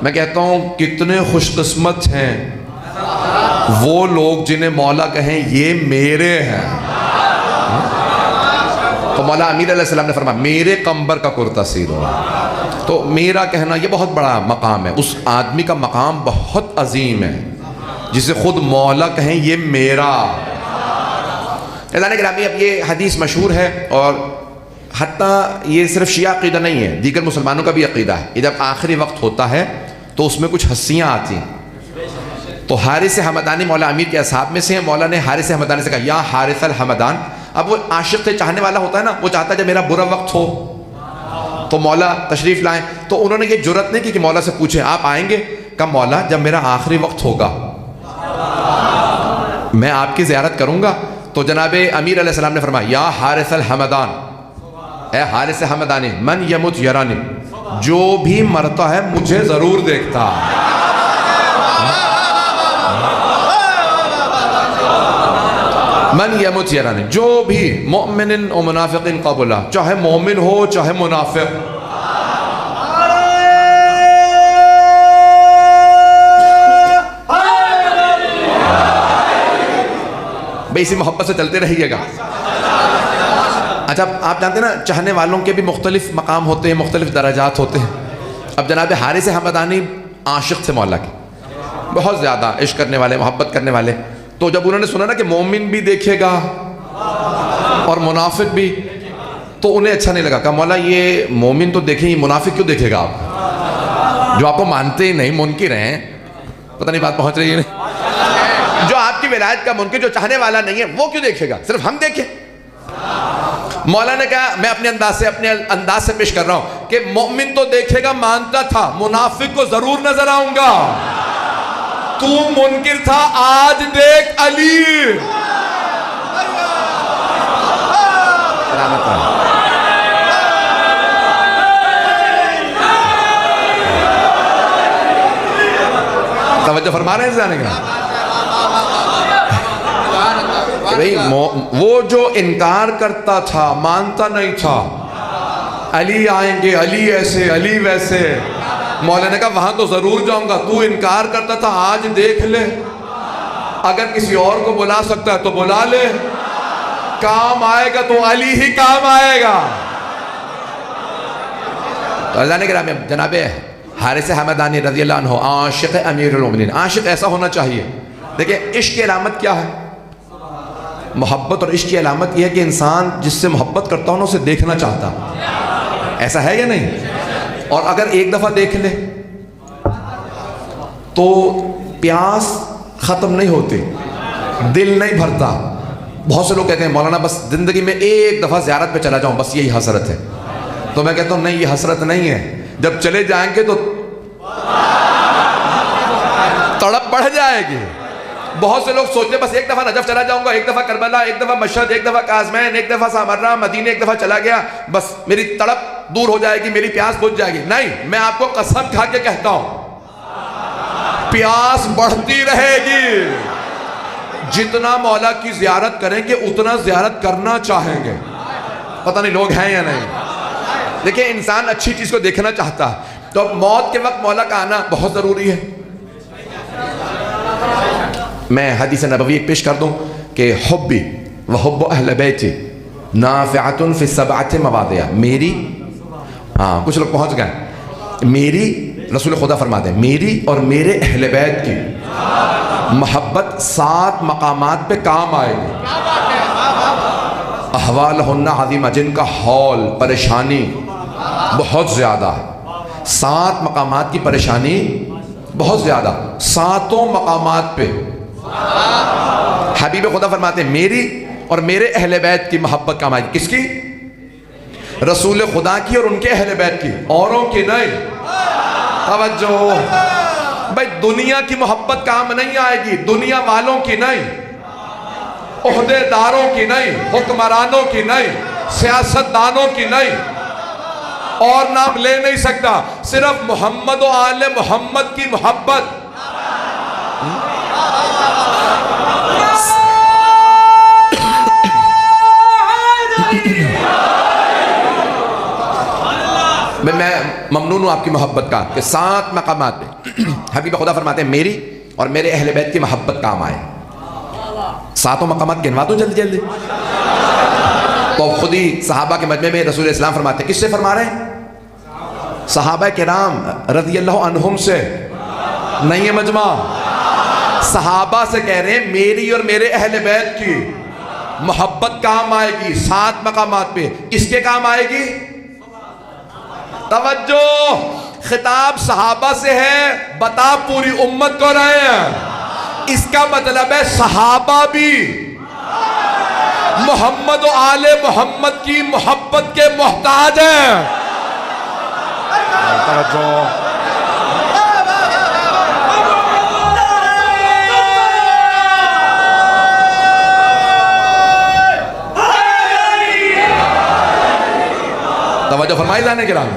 میں کہتا ہوں کتنے خوش قسمت ہیں وہ لوگ جنہیں مولا کہیں یہ میرے ہیں. تو مولا امیر علیہ السلام نے فرمایا میرے قمبر کا کرتا سیرو. تو میرا کہنا یہ بہت بڑا مقام ہے. اس آدمی کا مقام بہت عظیم ہے جسے خود مولا کہیں یہ میرا. اعزائے گرامی اب یہ حدیث مشہور ہے اور حتیٰ یہ صرف شیعہ عقیدہ نہیں ہے، دیگر مسلمانوں کا بھی عقیدہ ہے. یہ جب آخری وقت ہوتا ہے تو اس میں کچھ ہنسیاں آتی ہیں. تو حارث حمدانی مولا امیر کے اصحاب میں سے ہیں. مولا نے حارث حمدانی سے کہا یا حارث الحمدان. اب وہ عاشق سے چاہنے والا ہوتا ہے نا، وہ چاہتا ہے جب میرا برا وقت ہو تو مولا تشریف لائیں. تو انہوں نے یہ جرأت نہیں کی کہ مولا سے پوچھیں آپ آئیں گے؟ کہا مولا جب میرا آخری وقت ہوگا میں آپ کی زیارت کروں گا. تو جناب امیر علیہ السلام نے فرمایا یا حارث الحمدان، اے حارث حمدانی، من یمت یرانی، جو بھی مرتا ہے مجھے ضرور دیکھتا. من یمت یرانی، جو بھی مؤمن و منافق قبلہ، چاہے مومن ہو چاہے منافق. بھئی اسی محبت سے چلتے رہیے گا. اچھا آپ جانتے ہیں نا چاہنے والوں کے بھی مختلف مقام ہوتے ہیں، مختلف درجات ہوتے ہیں. اب جناب حارث حمدانی عاشق تھے مولا کے، بہت زیادہ عشق کرنے والے، محبت کرنے والے. تو جب انہوں نے سنا نا کہ مومن بھی دیکھے گا اور منافق بھی، تو انہیں اچھا نہیں لگا. کہا مولا یہ مومن تو دیکھیں، یہ منافق کیوں دیکھے گا آپ جو آپ کو مانتے ہی نہیں، منکر ہیں. پتہ نہیں بات پہنچ رہی ہے نہیں؟ جو آپ کی ولایت کا منکر، جو چاہنے والا نہیں ہے، وہ کیوں دیکھے گا؟ صرف ہم دیکھیں. مولا نے کہا میں اپنے انداز سے پیش کر رہا ہوں کہ مومن تو دیکھے گا، مانتا تھا، منافق کو ضرور نظر آؤں گا. تو منکر تھا، آج دیکھ علی. توجہ فرما رہے ہیں جانے کا؟ وہ جو انکار کرتا تھا، مانتا نہیں تھا، علی آئیں گے، علی ایسے، علی ویسے. مولا نے کہا وہاں تو ضرور جاؤں گا. تو انکار کرتا تھا، آج دیکھ لے. اگر کسی اور کو بلا سکتا ہے تو بلا لے. کام آئے گا تو علی ہی کام آئے گا. تو اللہ نے کہا جناب حارث حمدانی رضی اللہ عنہ عاشق امیر المومنین. عاشق ایسا ہونا چاہیے. دیکھیں عشق کی علامت کیا ہے؟ محبت اور عشق کی علامت یہ ہے کہ انسان جس سے محبت کرتا ہو نا اسے دیکھنا چاہتا. ایسا ہے یا نہیں؟ اور اگر ایک دفعہ دیکھ لے تو پیاس ختم نہیں ہوتی، دل نہیں بھرتا. بہت سے لوگ کہتے ہیں مولانا بس زندگی میں ایک دفعہ زیارت پہ چلا جاؤں، بس یہی حسرت ہے. تو میں کہتا ہوں نہیں، یہ حسرت نہیں ہے. جب چلے جائیں گے تو تڑپ بڑھ جائے گی. بہت سے لوگ سوچتے ہیں بس ایک دفعہ نجف چلا جاؤں گا، ایک دفعہ کربلا، ایک دفعہ مشہد، ایک دفعہ کاظمین، ایک دفعہ سامرہ، مدینہ ایک دفعہ چلا گیا، بس میری تڑپ دور ہو جائے گی، میری پیاس بجھ جائے گی. نہیں، میں آپ کو قسم کھا کے کہتا ہوں پیاس بڑھتی رہے گی. جتنا مولا کی زیارت کریں گے اتنا زیارت کرنا چاہیں گے. پتہ نہیں لوگ ہیں یا نہیں. دیکھیں انسان اچھی چیز کو دیکھنا چاہتا ہے. تو اب موت کے وقت مولا کا آنا بہت ضروری ہے. میں حدیث نبوی پیش کر دوں کہ حبی و حب اہل بیتی نافعۃ فی السبعۃ مواضع. میری کچھ لوگ پہنچ گئے. میری رسول خدا فرماتے ہیں میری اور میرے اہل بیت کی محبت 7 مقامات پہ کام آئے گی. احوالہن عظیمہ، جن کا حول پریشانی بہت زیادہ ہے. 7 مقامات کی پریشانی بہت زیادہ، 7 مقامات پہ حبیب خدا فرماتے ہیں میری اور میرے اہل بیت کی محبت کام آئے گی. کس کی؟ رسول خدا کی اور ان کے اہل بیت کی، اوروں کی نہیں. توجہ بھائی، دنیا کی محبت کام نہیں آئے گی، دنیا والوں کی نہیں، عہدے داروں کی نہیں، حکمرانوں کی نہیں، سیاست دانوں کی نہیں. اور نام لے نہیں سکتا، صرف محمد و آل محمد کی محبت. میں ممنون ہوں آپ کی محبت کا کہ 7 مقامات پہ حبیب خدا فرماتے ہیں میری اور میرے اہل بیت کی محبت کام آئے. 7 مقامات گنوا دو جلدی جلدی. تو خود ہی صحابہ کے مجمع میں رسول اسلام فرماتے ہیں, کس سے فرما رہے ہیں؟ صحابہ کرام رضی اللہ عنہم سے, نہیں ہے مجمع, صحابہ سے کہہ رہے ہیں میری اور میرے اہل بیت کی محبت کام آئے گی 7 مقامات پہ. کس کے کام آئے گی؟ توجہ, خطاب صحابہ سے ہے, بتا پوری امت کو رہے ہیں. اس کا مطلب ہے صحابہ بھی محمد و آل محمد کی محبت کے محتاج ہیں. توجہ فرمائی لانے کے رام.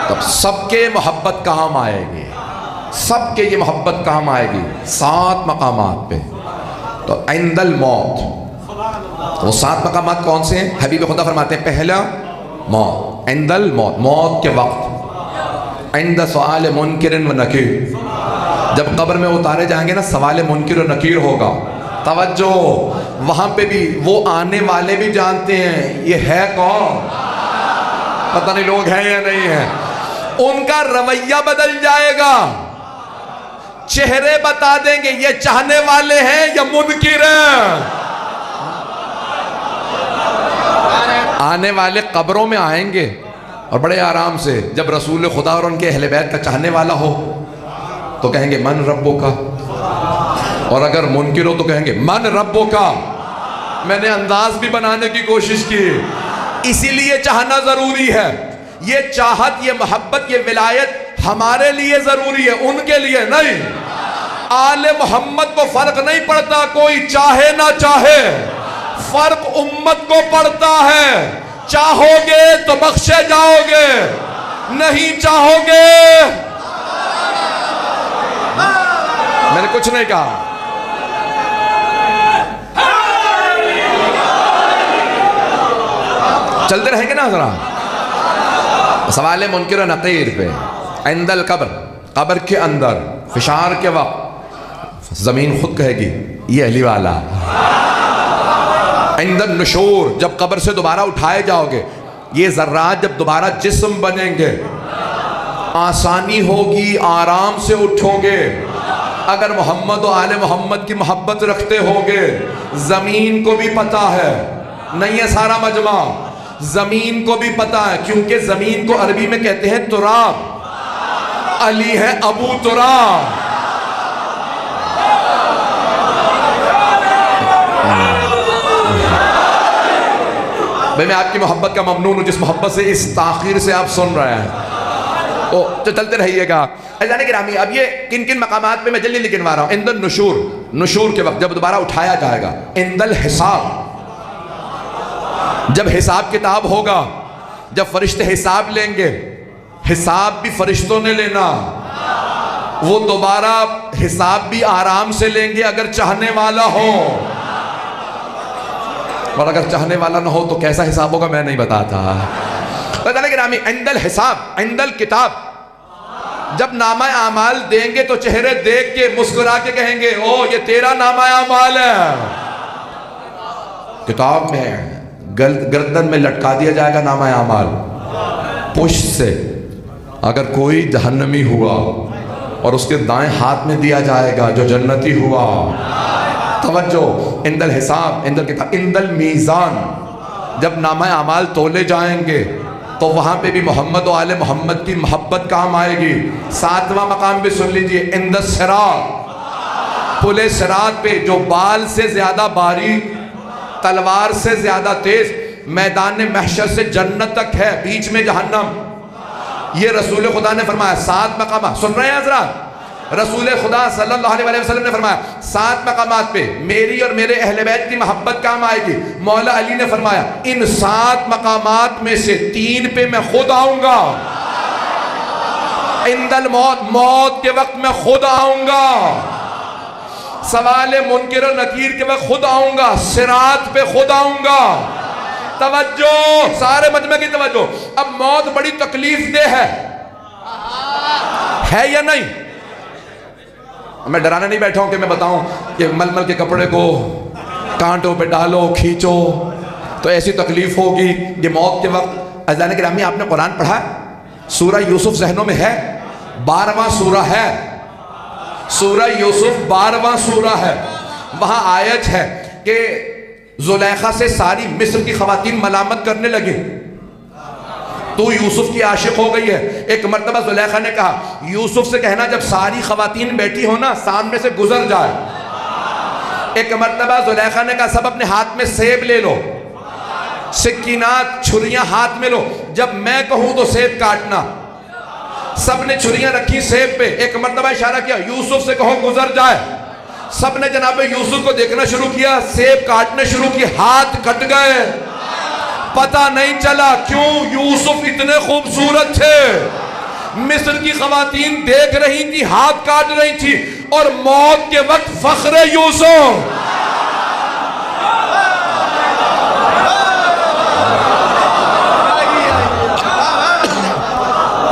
تب سب کے محبت کام آئے گی, سب کے یہ محبت کام آئے گی 7 مقامات پہ. تو عند الموت, وہ 7 مقامات کون سے ہیں؟ حبیب خدا فرماتے ہیں پہلا موت, عند الموت, موت کے وقت. عند سؤال منکر و نکیر, جب قبر میں اتارے جائیں گے نا سوال منکر و نکیر ہوگا. توجہ, وہاں پہ بھی وہ آنے والے بھی جانتے ہیں یہ ہے کون, پتہ نہیں لوگ ہیں یا نہیں ہیں. ان کا رویہ بدل جائے گا, چہرے بتا دیں گے یہ چاہنے والے ہیں یا منکر ہیں. آنے والے قبروں میں آئیں گے اور بڑے آرام سے, جب رسول خدا اور ان کے اہل بیت کا چاہنے والا ہو تو کہیں گے من ربو کا, اور اگر منکر ہو تو کہیں گے من ربو کا. میں نے انداز بھی بنانے کی کوشش کی, اسی لیے چاہنا ضروری ہے. یہ چاہت, یہ محبت, یہ ولایت ہمارے لیے ضروری ہے, ان کے لیے نہیں. آل محمد کو فرق نہیں پڑتا کوئی چاہے نہ چاہے, فرق امت کو پڑتا ہے. چاہو گے تو بخشے جاؤ گے, نہیں چاہو گے. میں نے کچھ نہیں کہا. چلتے رہیں گے نا ذرا. سوال منکر و نقیر پہ عند القبر, قبر کے اندر فشار کے وقت زمین خود کہے گی یہ علی والا. عند النشور, جب قبر سے دوبارہ اٹھائے جاؤ گے, یہ ذرات جب دوبارہ جسم بنیں گے, آسانی ہوگی, آرام سے اٹھو گے. اگر محمد و آل محمد کی محبت رکھتے ہوگے, زمین کو بھی پتا ہے, نہیں ہے سارا مجمع, زمین کو بھی پتا ہے, کیونکہ زمین کو عربی میں کہتے ہیں تراب. علی ہے ابو تراب. بھئی میں آپ کی محبت کا ممنون ہوں, جس محبت سے اس تاخیر سے آپ سن رہے ہیں. تو چلتے رہیے گا. عزیزان گرامی, اب یہ کن کن مقامات پہ میں جلدی گنوا رہا ہوں. عند النشور, نشور کے وقت جب دوبارہ اٹھایا جائے گا. عند الحساب, جب حساب کتاب ہوگا, جب فرشتے حساب لیں گے, حساب بھی فرشتوں نے لینا, وہ دوبارہ حساب بھی آرام سے لیں گے اگر چاہنے والا ہو, اور اگر چاہنے والا نہ ہو تو کیسا حساب ہوگا میں نہیں بتاتا. عند الحساب, عند الکتاب, جب نامہ اعمال دیں گے تو چہرے دیکھ کے مسکرا کے کہیں گے او یہ تیرا نامہ اعمال ہے. کتاب میں گردن میں لٹکا دیا جائے گا نامہ اعمال پشت سے. اگر کوئی جہنمی ہوا اور اس کے دائیں ہاتھ میں دیا جائے گا جو جنتی ہوا. توجہ, عند الحساب, عند الکتاب. عند المیزان, جب نامہ اعمال تولے جائیں گے تو وہاں پہ بھی محمد و آل محمد کی محبت کام آئے گی. 7واں مقام بھی سن لیجئے, عند الصراط, پل صراط پہ جو بال سے زیادہ باریک, تلوار سے زیادہ تیز, میدان محشر سے جنت تک ہے, بیچ میں جہنم. یہ رسول خدا نے فرمایا 7 مقامات. سن رہے ہیں حضرات؟ رسول خدا صلی اللہ علیہ وسلم نے فرمایا 7 مقامات پہ میری اور میرے اہل بیت کی محبت کام آئے گی. مولا علی نے فرمایا ان 7 مقامات میں سے 3 پہ میں خود آؤں گا. عند الموت, موت کے وقت میں خود آؤں گا. سوال منکر و نکیر کے وقت خود آؤں گا. صراط پہ خود آؤں گا. توجہ، سارے مجمع کی توجہ. اب موت بڑی تکلیف دہ ہے یا نہیں؟ میں ڈرانے نہیں بیٹھا ہوں کہ میں بتاؤں کہ ململ کے کپڑے کو کانٹوں پہ ڈالو کھینچو تو ایسی تکلیف ہوگی. یہ موت کے وقت عزیزان گرامی آپ نے قرآن پڑھا ہے؟ سورہ یوسف ذہنوں میں ہے؟ 12واں سورہ ہے. سورہ یوسف 12واں سورہ ہے. وہاں آیت ہے کہ زلیخا سے ساری مصر کی خواتین ملامت کرنے لگی، تو یوسف کی عاشق ہو گئی ہے. ایک مرتبہ زلیخا نے کہا یوسف سے کہنا جب ساری خواتین بیٹھی ہو نا سامنے سے گزر جائے. ایک مرتبہ زلیخا نے کہا سب اپنے ہاتھ میں سیب لے لو، سکینات چھریاں ہاتھ میں لو، جب میں کہوں تو سیب کاٹنا. سب نے چھریاں رکھی سیب پہ. ایک مرتبہ اشارہ کیا یوسف سے کہو گزر جائے. سب نے جناب یوسف کو دیکھنا شروع کیا، سیب کاٹنے شروع کی، ہاتھ کٹ گئے. پتہ نہیں چلا کیوں؟ یوسف اتنے خوبصورت تھے. مصر کی خواتین دیکھ رہی تھی، ہاتھ کاٹ رہی تھی، اور موت کے وقت فخر یوسف.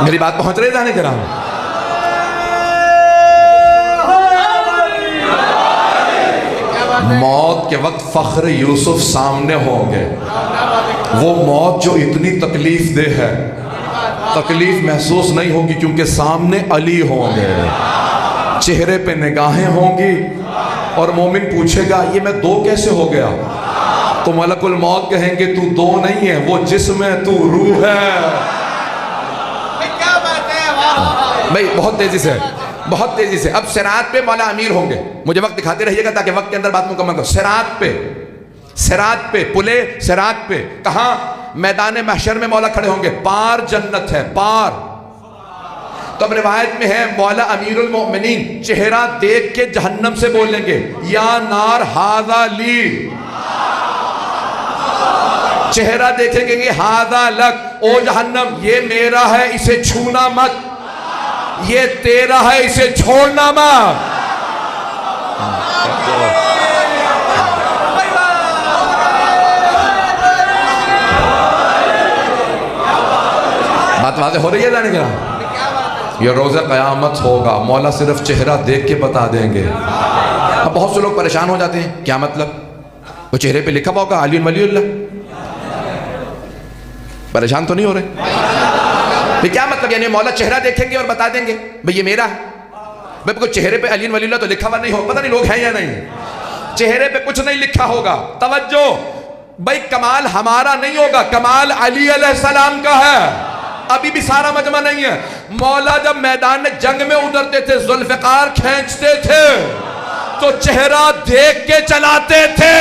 میری بات پہنچ رہی جانے کرام؟ موت کے وقت فخر یوسف سامنے ہوں گے. وہ موت جو اتنی تکلیف دہ ہے، تکلیف محسوس نہیں ہوگی کیونکہ سامنے علی ہوں گے، چہرے پہ نگاہیں ہوں گی، اور مومن پوچھے گا یہ میں دو کیسے ہو گیا؟ تو ملک الموت کہیں گے تو دو نہیں ہے، وہ جسم ہے، تو روح ہے. بھئی بہت تیزی سے، بہت تیزی سے. اب صراط پہ مولا امیر ہوں گے. مجھے وقت دکھاتے رہیے گا تاکہ وقت کے اندر بات مکمل کرو. صراط پہ پلے صراط پہ کہاں؟ میدان محشر میں مولا کھڑے ہوں گے. پار جنت ہے، پار. تو اب روایت میں ہے مولا امیر المؤمنین چہرہ دیکھ کے جہنم سے بولیں گے یا نار ہاذا لی. چہرہ دیکھیں گے ہاذا لک، او جہنم یہ میرا ہے اسے چھونا مت، یہ تیرا ہے اسے چھوڑنا مت. بات واضح ہو رہی ہے جانے کیا؟ یہ روز قیامت ہوگا، مولا صرف چہرہ دیکھ کے بتا دیں گے. اب بہت سے لوگ پریشان ہو جاتے ہیں، کیا مطلب؟ وہ چہرے پہ لکھا ہوگا علی ولی اللہ. پریشان تو نہیں ہو رہے؟ کیا مطلب؟ یعنی مولا چہرہ دیکھیں گے اور بتا دیں گے بھئی یہ میرا ہے. بھئی کوئی چہرے پہ علی ولی اللہ تو لکھا ہوا نہیں ہو، پتہ نہیں لوگ ہیں یا نہیں. چہرے پہ کچھ نہیں لکھا ہوگا. توجہ، بھئی کمال ہمارا نہیں ہوگا، کمال علی علیہ السلام کا ہے. ابھی بھی سارا مجمع نہیں ہے. مولا جب میدان جنگ میں اترتے تھے ذوالفقار کھینچتے تھے تو چہرہ دیکھ کے چلاتے تھے.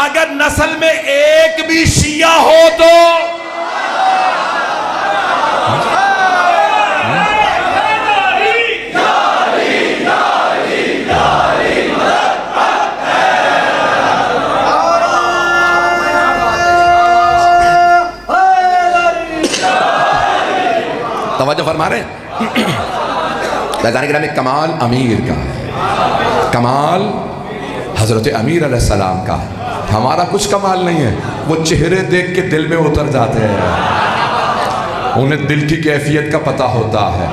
اگر نسل میں ایک بھی شیعہ ہو تو توجہ فرما رہے ہیں. لذان گرامی کمال امیر کا ہے، کمال حضرت امیر علیہ السلام کا ہے. ہمارا کچھ کمال نہیں ہے. وہ چہرے دیکھ کے دل میں اتر جاتے ہیں، انہیں دل کی کیفیت کا پتہ ہوتا ہے.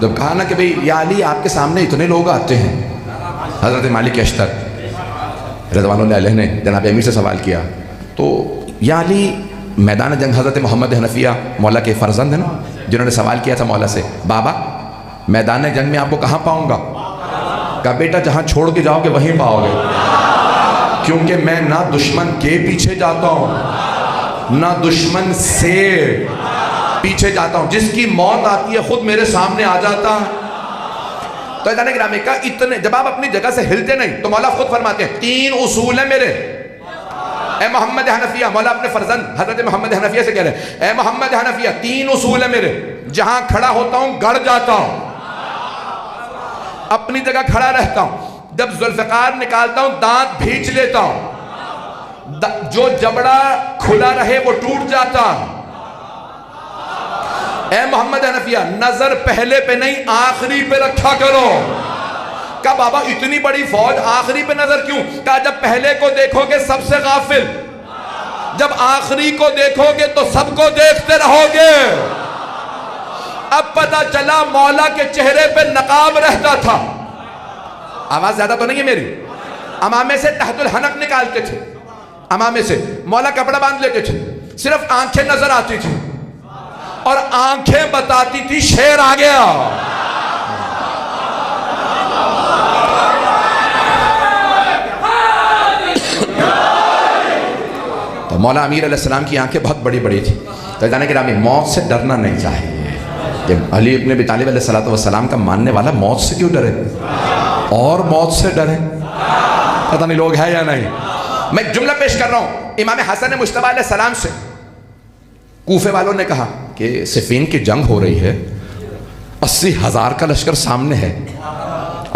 جب کہا نا کہ بھئی یا علی آپ کے سامنے اتنے لوگ آتے ہیں، حضرت مالک اشتر رضوان اللہ علیہ نے جناب امیر سے سوال کیا تو یا علی میدان جنگ حضرت محمد حنفیہ مولا کے فرزند ہیں نا، جنہوں نے سوال کیا تھا مولا سے بابا میدان جنگ میں آپ کو کہاں پاؤں گا؟ کہا بیٹا جہاں چھوڑ کے جاؤ گے وہیں پاؤ گے، کیونکہ میں نہ دشمن کے پیچھے جاتا ہوں نہ دشمن سے پیچھے جاتا ہوں. جس کی موت آتی ہے خود میرے سامنے آ جاتا ہے. تو ادانے گرامی کا اتنے جب آپ اپنی جگہ سے ہلتے نہیں تو مولا خود فرماتے ہیں 3 اصول ہیں میرے. اے محمد حنفیہ، مولا اپنے فرزند حضرت محمد حنفیہ سے کہہ رہے ہیں اے محمد حنفیہ 3 اصول ہیں میرے. جہاں کھڑا ہوتا ہوں گڑ جاتا ہوں، اپنی جگہ کھڑا رہتا ہوں. جب ذوالفقار نکالتا ہوں دانت بھینچ لیتا ہوں، جو جبڑا کھلا رہے وہ ٹوٹ جاتا. اے محمد حنفیہ نظر پہلے پہ نہیں آخری پہ رکھا کرو. کہا بابا اتنی بڑی فوج آخری پہ نظر کیوں؟ کہا جب پہلے کو دیکھو گے سب سے غافل، جب آخری کو دیکھو گے تو سب کو دیکھتے رہو گے۔ اب پتہ چلا مولا کے چہرے پہ نقاب رہتا تھا۔ آواز زیادہ تو نہیں ہے میری؟ امامے سے تحت الحنک نکالتے تھے، امامے سے مولا کپڑا باندھ لیتے تھے، صرف آنکھیں نظر آتی تھی اور آنکھیں بتاتی تھی شیر آ گیا۔ تو مولا امیر علیہ السلام کی آنکھیں بہت بڑی بڑی تھی۔ تو جانے کے رامی موت سے ڈرنا نہیں چاہیے۔ کہ علی ابن ابی طالب علیہ السلام کا ماننے والا موت سے کیوں ڈرے اور موت سے ڈرے؟ پتہ نہیں لوگ ہے یا نہیں۔ میں ایک جملہ پیش کر رہا ہوں امام حسن مجتبیٰ علیہ السلام سے۔ کوفے والوں نے کہا کہ صفین کی جنگ ہو رہی ہے، 80,000 کا لشکر سامنے ہے،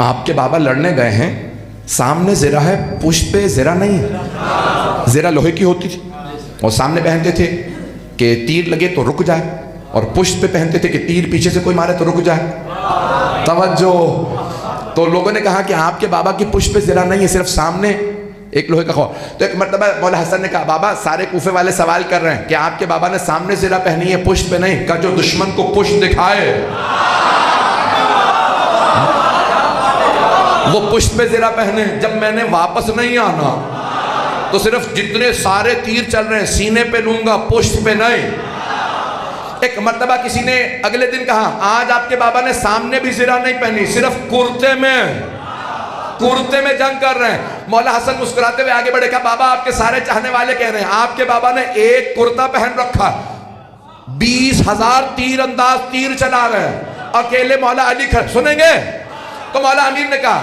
آپ کے بابا لڑنے گئے ہیں، سامنے زرہ ہے، پشت پہ زرہ نہیں ہے۔ زرہ لوہے کی ہوتی تھی اور سامنے پہنتے تھے کہ تیر لگے تو رک جائے، اور پشت پہ پہنتے تھے کہ تیر پیچھے سے کوئی مارے تو رک جائے۔ توجہ۔ تو لوگوں نے کہا کہ آپ کے بابا کی پشت پہ زرہ نہیں ہے، صرف سامنے ایک لوہے کا خور۔ تو ایک مرتبہ مولا حسن نے کہا بابا سارے کوفے والے سوال کر رہے ہیں کہ آپ کے بابا نے سامنے زرہ پہنی ہے پشت پہ نہیں؟ کہا جو دشمن کو پشت دکھائے وہ پشت پہ زرہ پہنے۔ جب میں نے واپس نہیں آنا تو صرف جتنے سارے تیر چل رہے ہیں سینے پہ لوں گا، پشت پہ نہیں۔ ایک مرتبہ کسی نے اگلے دن کہا آج آپ کے بابا نے سامنے بھی زرہ نہیں پہنی، صرف کرتے میں جنگ کر رہے ہیں۔ مولا حسن مسکراتے ہوئے آگے بڑھے، کہا بابا آپ کے سارے چاہنے والے کہہ رہے ہیں آپ کے بابا نے ایک کرتا پہن رکھا، 20,000 تیر انداز تیر چلا رہے ہیں، اکیلے مولا علی کھڑے، سنیں گے؟ تو مولا امیر نے کہا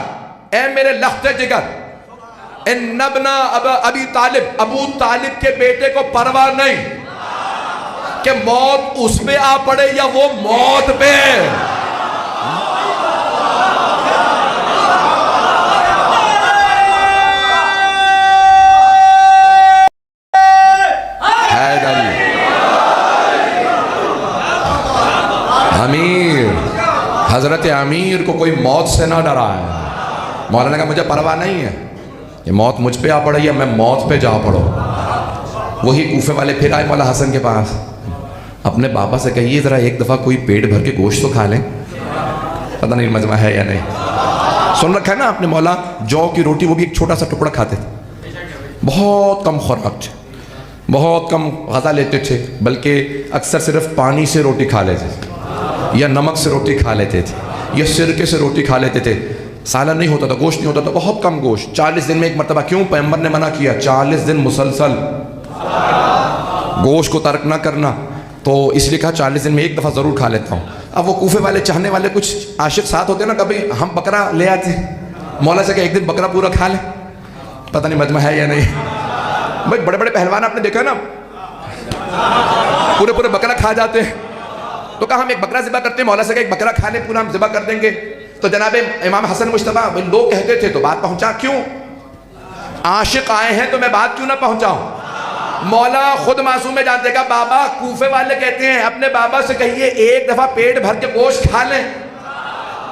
اے میرے لخت جگر، ان ابن ابی طالب، ابو طالب کے بیٹے کو پرواہ نہیں کہ موت اس پہ آ پڑے یا وہ موت پہ۔ امیر حضرت امیر کو کوئی موت سے نہ ڈرا ہے۔ مولانا نے کہا مجھے پرواہ نہیں ہے کہ موت مجھ پہ آ پڑے یا میں موت پہ جا پڑوں۔ وہی کوفے والے پھر آئے مولا حسن کے پاس، اپنے بابا سے کہیے ذرا ایک دفعہ کوئی پیٹ بھر کے گوشت تو کھا لیں۔ پتہ نہیں مجمع ہے یا نہیں، سن رکھا ہے نا آپ نے؟ مولا جو کی روٹی وہ بھی ایک چھوٹا سا ٹکڑا کھاتے تھے، بہت کم خوراک تھے، بہت کم غذا لیتے تھے، بلکہ اکثر صرف پانی سے روٹی کھا لیتے تھے یا نمک سے روٹی کھا لیتے تھے یا سرکے سے روٹی کھا لیتے تھے۔ سالن نہیں ہوتا تھا، گوشت نہیں ہوتا تھا، بہت کم گوشت۔ 40 دن میں ایک مرتبہ، کیوں؟ پیغمبر نے منع کیا 40 دن مسلسل گوشت کو ترک نہ کرنا، تو اس لیے کہا 40 دن میں ایک دفعہ ضرور کھا لیتا ہوں۔ اب وہ کوفے والے چاہنے والے کچھ عاشق ساتھ ہوتے ہیں نا، کبھی ہم بکرا لے آتے ہیں، مولا سے کہ ایک دن بکرا پورا کھا لیں۔ پتہ نہیں مجمع ہے یا نہیں بھائی، بڑے بڑے پہلوان آپ نے دیکھا نا پورے بکرا کھا جاتے ہیں۔ تو کہا ہم ایک بکرا ذبح کرتے ہیں، مولا سے کہ ایک بکرا کھا لیں پورا، ہم ذبح کر دیں گے۔ تو جناب امام حسن مجتبیٰ لوگ کہتے تھے تو بات پہنچا، کیوں؟ عاشق آئے ہیں تو میں بات کیوں نہ پہنچاؤں؟ مولا خود معصوم میں جانتے گا بابا کوفے والے کہتے ہیں اپنے بابا سے کہیے ایک دفعہ پیٹ بھر کے گوشت کھا لیں۔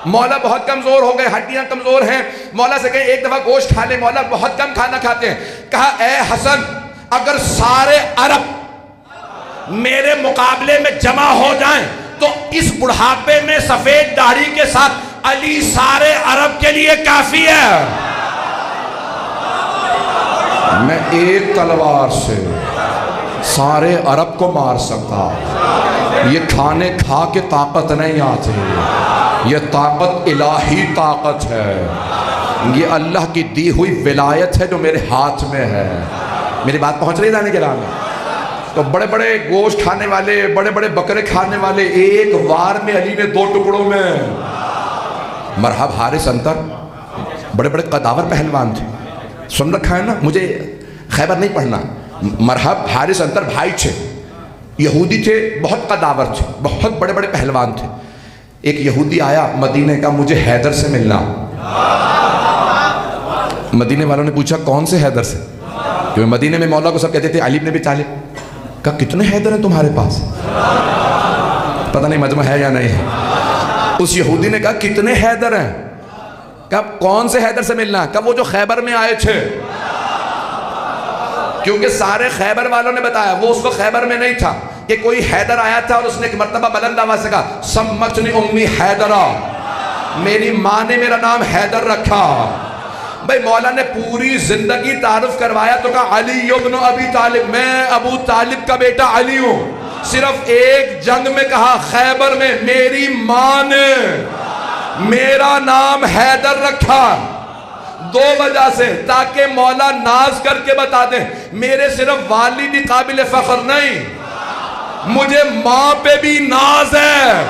مولا بہت کمزور ہو گئے، ہڈیاں کمزور ہیں، مولا سے کہیں ایک دفعہ گوشت کھا لیں۔ مولا بہت کم کھانا کھاتے ہیں۔ کہا اے حسن اگر سارے عرب میرے مقابلے میں جمع ہو جائیں تو اس بڑھاپے میں سفید داڑھی کے ساتھ علی سارے عرب کے لیے کافی ہے۔ میں ایک تلوار سے سارے عرب کو مار سکتا، یہ کھانے کھا کے طاقت نہیں آتی، یہ طاقت الہی طاقت ہے، یہ اللہ کی دی ہوئی ولایت ہے جو میرے ہاتھ میں ہے۔ میری بات پہنچ رہی ہے جانے کے راہ میں؟ تو بڑے بڑے گوشت کھانے والے، بڑے بڑے بکرے کھانے والے، ایک وار میں علی نے 2 ٹکڑوں میں مرحب حارث انتر، بڑے بڑے قداور پہلوان تھے، سن رکھا ہے نا؟ مجھے خیبر نہیں پڑھنا۔ مرحب حارث انتر بھائی تھے، یہودی تھے، بہت قداور تھے، بہت بڑے بڑے پہلوان تھے۔ ایک یہودی آیا مدینے کا، مجھے حیدر سے ملنا۔ مدینے والوں نے پوچھا کون سے حیدر سے؟ کیونکہ مدینے میں مولا کو سب کہتے تھے علی بن ابی طالب۔ کہا کتنے حیدر ہیں تمہارے پاس؟ پتہ نہیں مجمع ہے یا نہیں۔ اس یہودی نے کہا کتنے حیدر ہیں؟ کہا کون سے حیدر سے ملنا؟ کہا وہ جو خیبر میں آئے تھے۔ کیونکہ سارے خیبر والوں نے بتایا، وہ اس کو خیبر میں نہیں تھا، کہ کوئی حیدر آیا تھا اور اس نے ایک مرتبہ بلند آواز سے کہا سمتنی امی حیدرہ، میری ماں نے میرا نام حیدر رکھا۔ بھئی مولا نے پوری زندگی تعارف کروایا تو کہا علی ابن ابی طالب، میں ابو طالب کا بیٹا علی ہوں۔ صرف ایک جنگ میں کہا خیبر میں میری ماں نے میرا نام حیدر رکھا، دو وجہ سے، تاکہ مولا ناز کر کے بتا دیں میرے صرف والد ہی قابل فخر نہیں، مجھے ماں پہ بھی ناز ہے،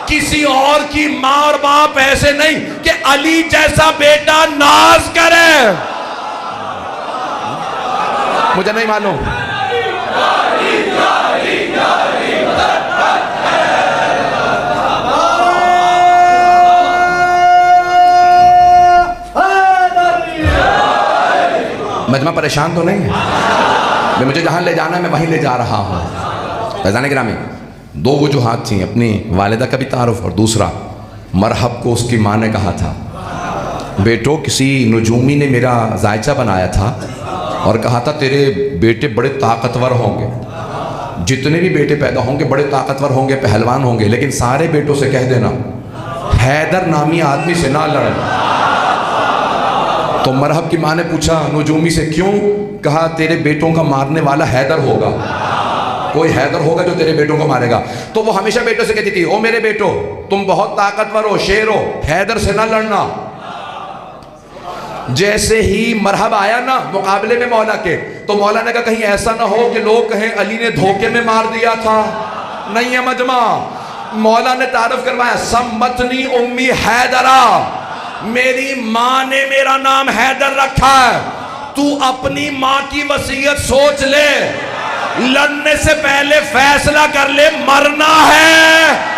کسی اور کی ماں اور باپ ایسے نہیں کہ علی جیسا بیٹا ناز کرے۔ مجھے نہیں معلوم، مجمع پریشان تو نہیں ہے؟ مجھے جہاں لے جانا ہے میں وہیں لے جا رہا ہوں۔ فیضان گرامی، دو وجوہات تھیں، اپنی والدہ کا بھی تعارف، اور دوسرا مرحب کو اس کی ماں نے کہا تھا بیٹو کسی نجومی نے میرا ذائچہ بنایا تھا اور کہا تھا تیرے بیٹے بڑے طاقتور ہوں گے، جتنے بھی بیٹے پیدا ہوں گے بڑے طاقتور ہوں گے، پہلوان ہوں گے، لیکن سارے بیٹوں سے کہہ دینا حیدر نامی آدمی سے نہ لڑیں۔ تو مرحب کی ماں نے پوچھا نجومی سے کیوں؟ کہا تیرے بیٹوں کا مارنے والا حیدر ہوگا، کوئی حیدر ہوگا جو تیرے بیٹوں کو مارے گا۔ تو وہ ہمیشہ بیٹوں سے کہتی تھی او میرے بیٹو تم بہت طاقتور ہو، شیر ہو، حیدر سے نہ لڑنا۔ جیسے ہی مرحب آیا نا مقابلے میں مولا کے، تو مولا نے کہا کہیں ایسا نہ ہو کہ لوگ کہیں علی نے دھوکے میں مار دیا تھا، نہیں ہے مجمع۔ مولا نے تعارف کروایا سمتنی امی حیدرہ، میری ماں نے میرا نام حیدر رکھا ہے، تو اپنی ماں کی وصیت سوچ لے، لڑنے سے پہلے فیصلہ کر لے مرنا ہے۔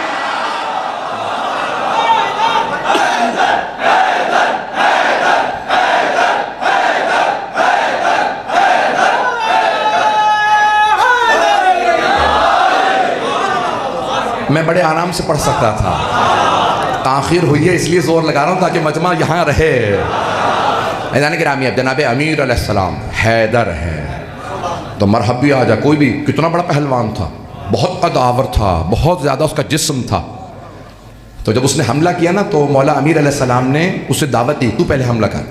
میں بڑے آرام سے پڑھ سکتا تھا، تاخیر ہوئی ہے اس لیے زور لگا رہا ہوں تاکہ مجمع یہاں رہے۔ میدان گرامی اب جناب امیر علیہ السلام حیدر ہے تو مرحب بھی آ جا، کوئی بھی کتنا بڑا پہلوان تھا، بہت قدآور تھا، بہت زیادہ اس کا جسم تھا۔ تو جب اس نے حملہ کیا نا تو مولا امیر علیہ السلام نے اسے دعوت دی تو پہلے حملہ کر۔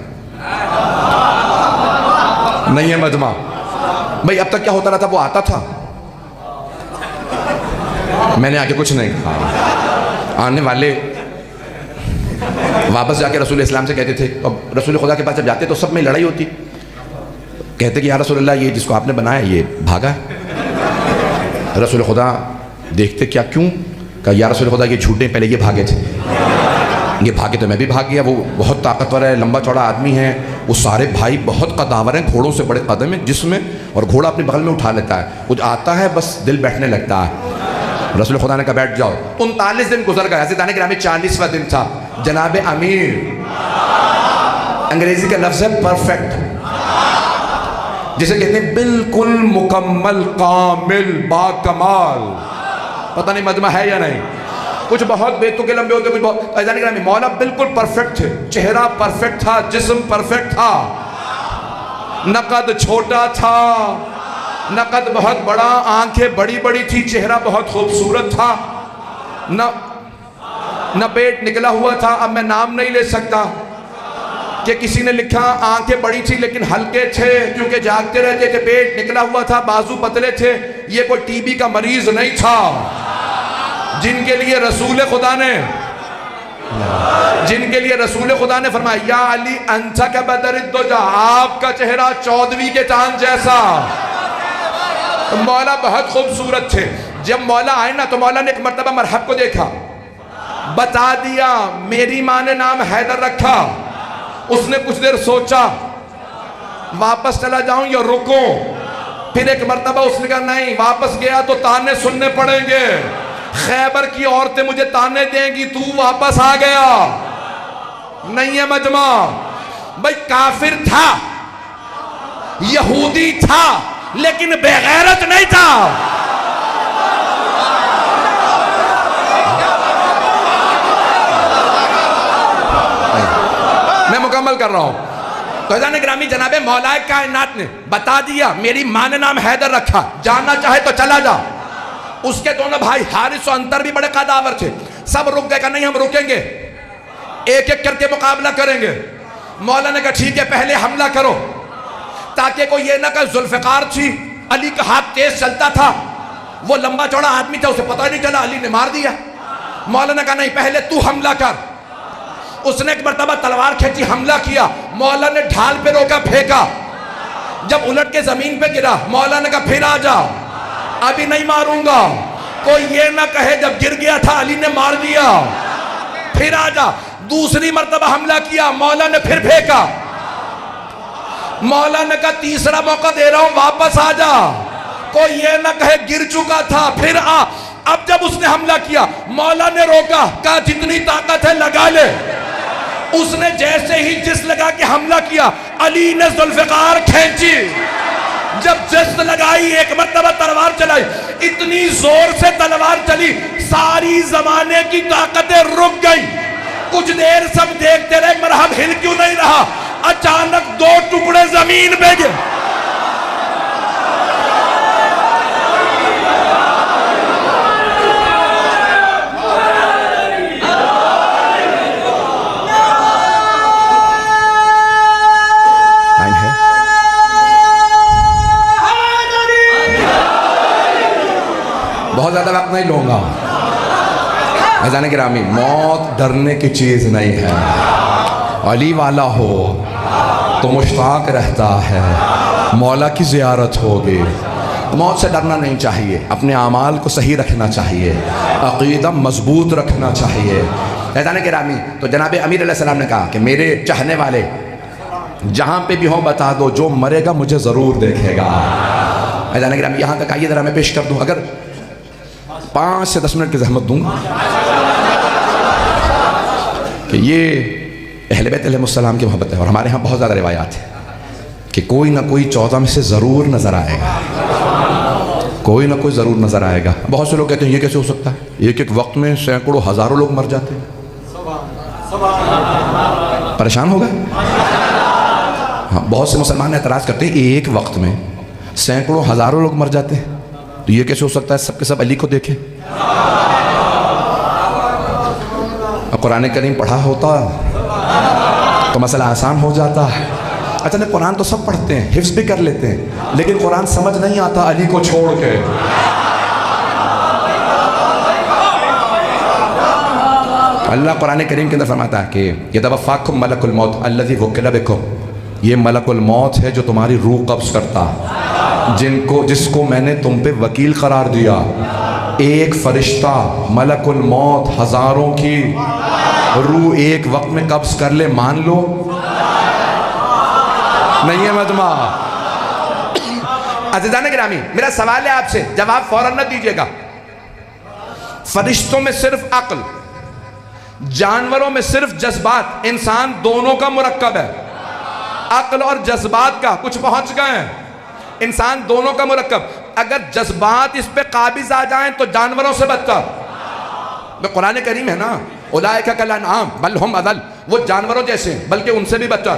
نہیں ہے مجمع بھئی، اب تک کیا ہوتا رہا تھا، وہ آتا تھا، میں نے آگے کچھ نہیں کہا، آنے والے واپس جا کے رسول اسلام سے کہتے تھے، اب رسول خدا کے پاس جب جاتے تو سب میں لڑائی ہوتی، کہتے کہ یا رسول اللہ یہ جس کو آپ نے بنایا یہ بھاگا ہے۔ رسول خدا دیکھتے کیا کیوں؟ کہا یا رسول خدا یہ جھوٹے پہلے یہ بھاگے تھے، یہ بھاگے تو میں بھی بھاگ گیا، وہ بہت طاقتور ہے، لمبا چوڑا آدمی ہے، وہ سارے بھائی بہت قداور ہیں، گھوڑوں سے بڑے قدم ہیں جسم میں، اور گھوڑا اپنے بغل میں اٹھا لیتا ہے، کچھ آتا ہے بس دل بیٹھنے لگتا ہے۔ رسول خدا نے کہا بیٹھ جاؤ۔ 39 دن گزر گئے، حضرت گرامی 40واں دن تھا۔ جناب امیر، انگریزی کا لفظ ہے پرفیکٹ، جسے کہتے ہیں بالکل مکمل، کامل، با کمال۔ پتہ نہیں مجمع ہے یا نہیں، کچھ بہت بیتوں کے لمبے ہوتے، کچھ بہت۔ حضرت گرامی مولا بالکل پرفیکٹ تھے، چہرہ پرفیکٹ تھا، جسم پرفیکٹ تھا، نہ قد چھوٹا تھا نہ قد بہت بڑا، آنکھیں بڑی بڑی تھی، چہرہ بہت خوبصورت تھا، نہ پیٹ نکلا ہوا تھا۔ اب میں نام نہیں لے سکتا کہ کسی نے لکھا آنکھیں بڑی تھی لیکن ہلکے تھے کیونکہ جاگتے رہتے تھے، پیٹ نکلا ہوا تھا، بازو پتلے تھے، یہ کوئی ٹی بی کا مریض نہیں تھا جن کے لیے رسول خدا نے فرمایا یا علی انت کبدر الدجا، آپ کا چہرہ 14ویں کے چاند جیسا۔ مولا بہت خوبصورت تھے۔ جب مولا آئے نا تو مولا نے ایک مرتبہ مرحب کو دیکھا، بتا دیا میری ماں نے نام حیدر رکھا۔ اس نے کچھ دیر سوچا واپس چلا جاؤں یا رکوں، پھر ایک مرتبہ اس نے کہا نہیں، واپس گیا تو تانے سننے پڑیں گے، خیبر کی عورتیں مجھے تانے دیں گی، تو واپس آ گیا۔ نہیں ہے مجمع بھئی، کافر تھا، یہودی تھا، لیکن بے غیرت نہیں تھا۔ میں مکمل کر رہا ہوں۔ تو عزیزان گرامی جناب مولا کائنات نے بتا دیا، میری ماں نے نام حیدر رکھا، جانا چاہے تو چلا جا۔ اس کے دونوں بھائی حارث و انتر بھی بڑے قداور تھے، سب رک گئے کہ نہیں ہم رکیں گے، ایک ایک کر کے مقابلہ کریں گے۔ مولا نے کہا ٹھیک ہے پہلے حملہ کرو، تاکہ کوئی یہ نہ کہ ذوالفقار تھی، علی کا ہاتھ تیز چلتا تھا، وہ لمبا چوڑا آدمی تھا، اسے پتہ نہیں چلا، علی نے مار دیا۔ مولا نے کہا نہیں پہلے تو حملہ کر۔ اس نے ایک مرتبہ تلوار کھینچی، حملہ کیا، مولا نے ڈھال پہ روکا، پھینکا، جب الٹ کے زمین پہ گرا مولا نے کہا پھر آ جا، ابھی نہیں ماروں گا، کوئی یہ نہ کہے جب گر گیا تھا علی نے مار دیا، پھر آ جا۔ دوسری مرتبہ حملہ کیا، مولا نے پھر پھینکا، مولا نے کہا تیسرا موقع دے رہا ہوں واپس آ جا، کوئی یہ نہ کہے گر چکا تھا، پھر آ۔ اب جب اس نے حملہ کیا مولا نے روکا، کہا جتنی طاقت ہے لگا لے۔ اس نے جیسے ہی جس لگا کے حملہ کیا، علی نے ذوالفقار کھینچی، جب جست لگائی ایک مرتبہ تلوار چلائی، اتنی زور سے تلوار چلی ساری زمانے کی طاقتیں رک گئی۔ کچھ دیر سب دیکھتے رہے، مرہم ہل کیوں نہیں رہا، اچانک دو ٹکڑے زمین پہ گئے۔ بہت زیادہ وقت نہیں لوں گا عزیزان گرامی، موت ڈرنے کی چیز نہیں ہے، علی والا ہو تو مشتاق رہتا ہے، مولا کی زیارت ہوگی، موت سے ڈرنا نہیں چاہیے، اپنے اعمال کو صحیح رکھنا چاہیے، عقیدہ مضبوط رکھنا چاہیے عزیزان گرامی۔ تو جناب امیر علیہ السلام نے کہا کہ میرے چاہنے والے جہاں پہ بھی ہوں بتا دو، جو مرے گا مجھے ضرور دیکھے گا۔ عزیزان گرامی یہاں تک آئیے ذرا میں پیش کر دوں، اگر 5 سے 10 منٹ کی زحمت دوں گا کہ یہ اہل بیت علیہ السلام کی محبت ہے، اور ہمارے ہاں بہت زیادہ روایات ہیں کہ کوئی نہ کوئی 14 میں سے ضرور نظر آئے گا، کوئی نہ کوئی ضرور نظر آئے گا۔ بہت سے لوگ کہتے ہیں یہ کیسے ہو سکتا ہے، ایک ایک وقت میں سینکڑوں ہزاروں لوگ مر جاتے ہیں، پریشان ہو گئے۔ ہاں بہت سے مسلمان اعتراض کرتے ہیں ایک وقت میں سینکڑوں ہزاروں لوگ مر جاتے ہیں، تو یہ کیسے ہو سکتا ہے سب کے سب علی کو دیکھیں۔ قرآن کریم پڑھا ہوتا تو مسئلہ آسان ہو جاتا۔ اچھا نہیں، قرآن تو سب پڑھتے ہیں، حفظ بھی کر لیتے ہیں، لیکن قرآن سمجھ نہیں آتا علی کو چھوڑ کے۔ اللہ قرآن کریم کے اندر فرماتا ہے کہ یتوفاکم ملک الموت الذی وکل بکم، یہ ملک الموت ہے جو تمہاری روح قبض کرتا، جس کو میں نے تم پہ وکیل قرار دیا۔ ایک فرشتہ ملک الموت ہزاروں کی روح ایک وقت میں قبض کر لے، مان لو نہیں ہے مجمع۔ عزیزان گرامی میرا سوال ہے آپ سے، جواب فوراً نہ دیجیے گا۔ فرشتوں میں صرف عقل، جانوروں میں صرف جذبات، انسان دونوں کا مرکب ہے، عقل اور جذبات کا کچھ پہنچ گئے ہیں، انسان دونوں کا مرکب۔ اگر جذبات اس پہ قابض آ جائیں تو جانوروں سے بدتر۔ قرآن کریم ہے نا، اولئک کالانعام بل ہم اضل، وہ جانوروں جیسے ہیں بلکہ ان سے بھی بدتر۔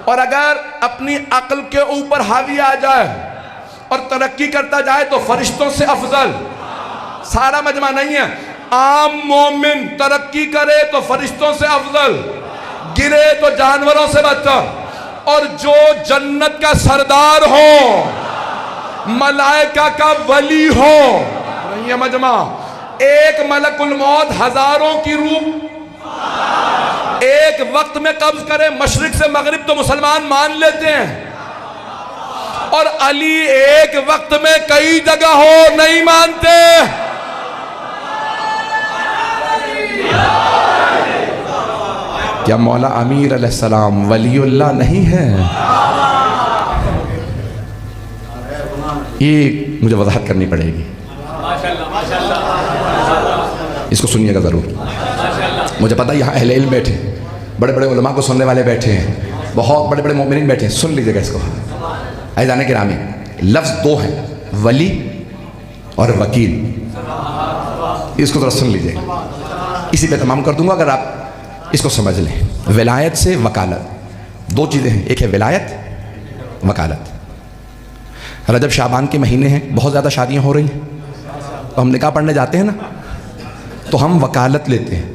اور اگر اپنی عقل کے اوپر حاوی آ جائے اور ترقی کرتا جائے تو فرشتوں سے افضل۔ سارا مجمع نہیں ہے، عام مومن ترقی کرے تو فرشتوں سے افضل، گرے تو جانوروں سے بدتر۔ اور جو جنت کا سردار ہو، ملائکہ کا ولی ہو، نہیں ہے مجمع، ایک ملک الموت ہزاروں کی روح ایک وقت میں قبض کرے، مشرق سے مغرب تو مسلمان مان لیتے ہیں، اور علی ایک وقت میں کئی جگہ ہو نہیں مانتے۔ کیا مولا امیر علیہ السلام ولی اللہ نہیں ہے؟ یہ مجھے وضاحت کرنی پڑے گی، اس کو سنیے گا ضرور۔ مجھے پتہ یہاں اہل علم بیٹھے، بڑے بڑے علماء کو سننے والے بیٹھے ہیں، بہت بڑے بڑے مومنین بیٹھے ہیں، سن لیجیے گا اس کو۔ عزیزان گرامی لفظ دو ہیں، ولی اور وکیل، اس کو ذرا سن لیجیے گا، اسی پہ تمام کر دوں گا اگر آپ اس کو سمجھ لیں۔ ولایت سے وکالت، دو چیزیں ہیں، ایک ہے ولایت، وکالت۔ رجب شعبان کے مہینے ہیں، بہت زیادہ شادیاں ہو رہی ہیں، تو ہم نکاح پڑھنے جاتے ہیں نا، تو ہم وکالت لیتے ہیں،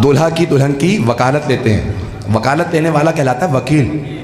دولہا کی دلہن کی وکالت لیتے ہیں۔ وکالت لینے والا کہلاتا ہے وکیل۔